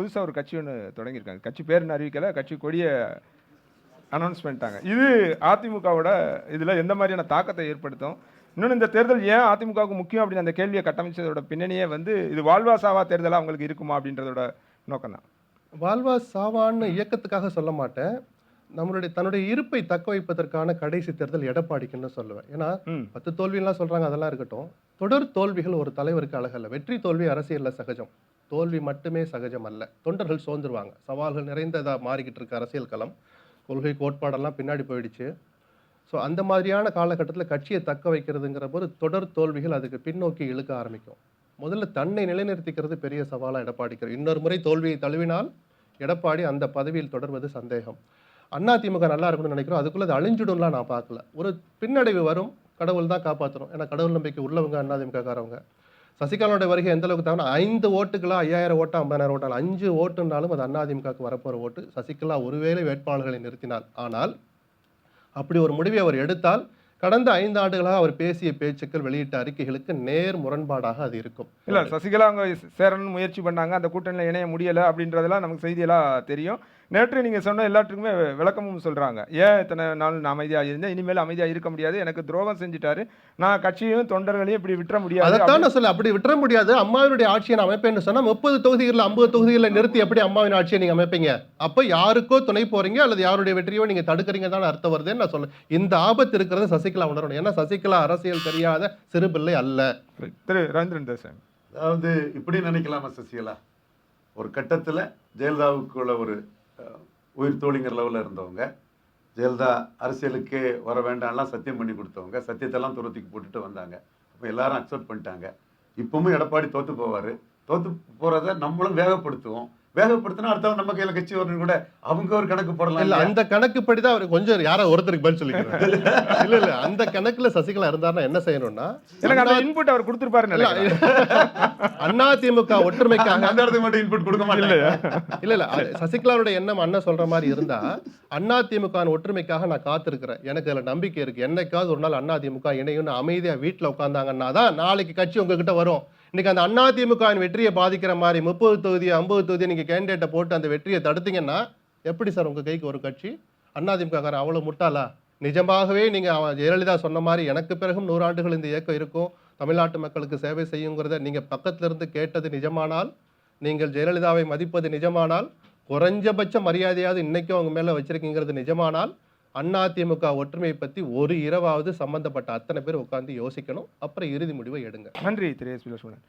புதுசாக ஒரு கட்சி ஒன்று தொடங்கியிருக்காங்க. கட்சி பேருன்னு அறிவிக்கலை, கட்சி கொடிய அனௌன்ஸ் பண்ணிட்டாங்க. இது அதிமுகவோட இதில் எந்த மாதிரியான தாக்கத்தை ஏற்படுத்தும்? இன்னொன்று, இந்த தேர்தல் ஏன் அதிமுகவுக்கு முக்கியம் அப்படின்னு அந்த கேள்வியை கட்டமைச்சதோட பின்னணியே வந்து இது வாழ்வா சாவா தேர்தலாக அவங்களுக்கு இருக்குமா அப்படின்றதோட நோக்கம் தான். வாழ்வா சாவான்னு இயக்கத்துக்காக சொல்ல மாட்டேன். தன்னுடைய இருப்பை தக்க வைப்பதற்கான கடைசி தேர்தல் எடப்பாடிக்குன்னு சொல்லுவேன். ஏன்னா 10 தோல்விலாம் சொல்றாங்க, அதெல்லாம் இருக்கட்டும். தொடர் தோல்விகள் ஒரு தலைவருக்கு அழகல்ல. வெற்றி தோல்வி அரசியல்ல சகஜம். தோல்வி மட்டுமே சகஜம் அல்ல. தொண்டர்கள் சோர்ந்துருவாங்க. சவால்கள் நிறைந்ததா மாறிக்கிட்டு இருக்க அரசியல் களம். கொள்கை கோட்பாடெல்லாம் பின்னாடி போயிடுச்சு. ஸோ அந்த மாதிரியான காலகட்டத்தில் கட்சியை தக்க வைக்கிறதுங்கிற போது தொடர் தோல்விகள் அதுக்கு பின்னோக்கி இழுக்க ஆரம்பிக்கும். முதல்ல தன்னை நிலைநிறுத்திக்கிறது பெரிய சவாலாக எடப்பாடிக்கு. இன்னொரு முறை தோல்வியை தழுவினால் எடப்பாடி அந்த பதவியில் தொடர்வது சந்தேகம். அதிமுக நல்லா இருக்கணும்னு நினைக்கிறோம். அதுக்குள்ள அது அழிஞ்சிடும்லாம் நான் பார்க்கல. ஒரு பின்னடைவு வரும், கடவுள் தான் காப்பாற்றணும். ஏன்னா கடவுள் நம்பிக்கை உள்ளவங்க அதிமுகக்காரவங்க. சசிகலாவுடைய வருகை எந்த அளவுக்கு தவிர 5 ஓட்டுகளா 5000 ஓட்டா 50000 ஓட்டா 5 ஓட்டுனாலும் அது அதிமுகவுக்கு வரப்போகிற ஓட்டு. சசிகலா ஒருவேளை வேட்பாளர்களை நிறுத்தினார். ஆனால் அப்படி ஒரு முடிவை அவர் எடுத்தால் கடந்த 5 ஆண்டுகளாக அவர் பேசிய பேச்சுக்கள், வெளியிட்ட அறிக்கைகளுக்கு நேர் முரண்பாடாக அது இருக்கும். இல்லை, சசிகலா அவங்க சேரணும்னு முயற்சி பண்ணாங்க, அந்த கூட்டணியில் இணைய முடியலை அப்படின்றதெல்லாம் நமக்கு செய்தியெல்லாம் தெரியும். நேற்று நீங்கள் சொன்ன எல்லாத்துக்குமே விளக்கமும் சொல்கிறாங்க. ஏன் இத்தனை நாள் நான் அமைதியாக இருந்தேன், இனிமேல் அமைதியாக இருக்க முடியாது, எனக்கு துரோகம் செஞ்சுட்டாரு, நான் கட்சியும் தொண்டர்களையும் இப்படி விட்டுற முடியாது. அதைத்தான் நான் சொல்ல, அப்படி விட்டுற முடியாது. அம்மாவினுடைய ஆட்சியை நான் அமைப்பேன்னு சொன்னா 30 தொகுதிகளில் 50 தொகுதிகளில் நிறுத்தி எப்படி அம்மாவின் ஆட்சியை நீங்க அமைப்பீங்க? அப்ப யாருக்கோ துணை போறீங்க அல்லது யாருடைய வெற்றியோ நீங்க தடுக்கிறீங்க தான் அர்த்தம் வருதுன்னு நான் சொல்ல. இந்த ஆபத்து இருக்கிறது சசிகலா உணரணும். ஏன்னா சசிகலா அரசியல் தெரியாத சிறுபிள்ளை அல்ல. திரு ரவீந்திரன் தேசாய், அதாவது இப்படி நினைக்கலாமா? சசிகலா ஒரு கட்டத்தில் ஜெயலலிதாவுக்குள்ள ஒரு உயிர் தோழிங்கிற லெவலில் இருந்தவங்க, ஜெயலலிதா அரசியலுக்கே வர வேண்டாம்லாம் சத்தியம் பண்ணி கொடுத்தவங்க, சத்தியத்தெல்லாம் துரத்திக்கு போட்டுட்டு வந்தாங்க. அப்போ எல்லாரும் அக்செப்ட் பண்ணிட்டாங்க. இப்பவும் எடப்பாடி தோற்று போவார். தோற்று போகிறத நம்மளும் வேகப்படுத்துவோம். வேகப்படுத்தினா அடுத்தவங்க நம்ம கையில் கட்சி வரணும் கூட அவங்க ஒரு கணக்கு போடலாம். இல்ல, அந்த கணக்குப்படி தான் அவர் கொஞ்சம் யாரோ ஒருத்தருக்கு பதில் சொல்லிக்கிறார். இல்ல இல்ல, அந்த கணக்குல சசிகலா இருந்தாருன்னா என்ன செய்யணும்னா, எனக்கு அந்த இன்புட் அவர் கொடுத்திருப்பாரு. அதிமுக ஒற்றுமைக்காக அந்த இடத்துக்கு மட்டும் இன்புட் கொடுக்க மாட்டேன். இல்ல இல்ல, சசிகலாவுடைய எண்ணம் அண்ணன் சொல்ற மாதிரி இருந்தா, அதிமுக ஒற்றுமைக்காக நான் காத்திருக்கிறேன், எனக்கு அதுல நம்பிக்கை இருக்கு, என்னைக்காவது ஒரு நாள் அதிமுக இணையும் அமைதியா வீட்டுல உட்கார்ந்தாங்கன்னா தான் நாளைக்கு கட்சி உங்ககிட்ட வரும். இன்னைக்கு அந்த அதிமுக வெற்றியை பாதிக்கிற மாதிரி 30 தொகுதி 50 தொகுதி நீங்க கேண்டிடேட்டை போட்டு அந்த வெற்றியை தடுத்தீங்கன்னா எப்படி சார் உங்க கைக்கு ஒரு கட்சி? அதிமுக அவ்வளவு முட்டாளா? நிஜமாகவே நீங்க ஜெயலலிதா சொன்ன மாதிரி எனக்கு பிறகும் 100 ஆண்டுகள் இந்த இயக்கம் இருக்கும், தமிழ்நாட்டு மக்களுக்கு சேவை செய்யுங்கிறத நீங்க பக்கத்துல இருந்து கேட்டது நிஜமானால், நீங்கள் ஜெயலலிதாவை மதிப்பது நிஜமானால், குறைஞ்சபட்ச மரியாதையாவது இன்னைக்கும் அவங்க மேல வச்சிருக்கீங்கிறது நிஜமானால், அதிமுக ஒற்றுமையை பத்தி ஒரு இரவாவது சம்பந்தப்பட்ட அத்தனை பேர் உட்கார்ந்து யோசிக்கணும். அப்புறம் இறுதி முடிவை எடுங்க. நன்றி திரு எஸ். லட்சுமணன்.